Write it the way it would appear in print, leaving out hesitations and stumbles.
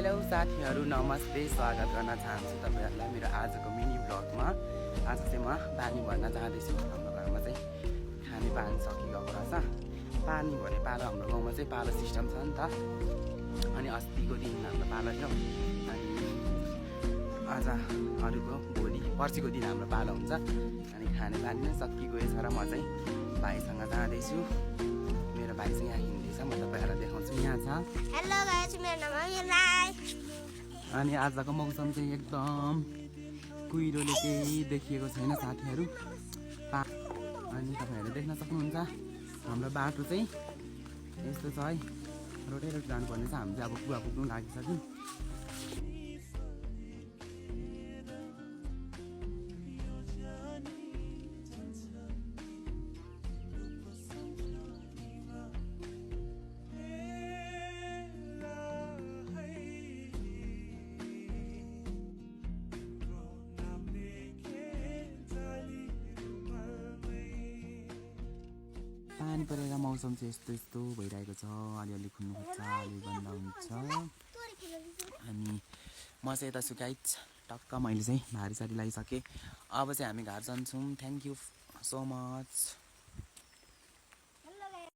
Hello साथीहरू नमस्ते स्वागत गर्न चाहन्छु तपाईहरुलाई मेरो आजको मिनी भ्लगमा। आज चाहिँ म पानी भर्न जाँदैछु। हाम्रो घरमा चाहिँ खाने पानी सकिगएको रहेछ। पानी भरे पालो हाम्रो गाउँमा चाहिँ पालो सिस्टम छ नि त। अनि अस्तिको दिन हाम्रो पालो थियो अनि आज अरूको भोलि पर्सिको दिन हाम्रो पालो हुन्छ। अनि खाने पानी नै सकिगएछ र म चाहिँ भाइसँग जाँदैछु। मेरो भाइ चाहिँ यहाँ हिँड्दैछ, म तपाईहरुलाई देखाउँछु। यहाँ छ। हेलो गाइस, मेरो नाम हो राई। अनि आजको मौसम चाहिँ एकदम कुहिरोले केही देखिएको छैन साथीहरू। अनि तपाईहरुले देख्न सक्नुहुन्छ हाम्रो बाटो चाहिँ यस्तो छ है। रोटै रोट जानुपर्ने छ। हामी चाहिँ अब कुवा पुग्नु लागिसक्यौँ। पानी परेर मौसम चाहिँ यस्तो यस्तो भइरहेको छ। अलिअलि खुल्नु खोज्छ, अलि बन्द हुन्छ। अनि म चाहिँ यता छु गाइज। टक्क मैले चाहिँ भारी सारी लगाइसकेँ। अब चाहिँ हामी घर जान्छौँ। Thank you so much.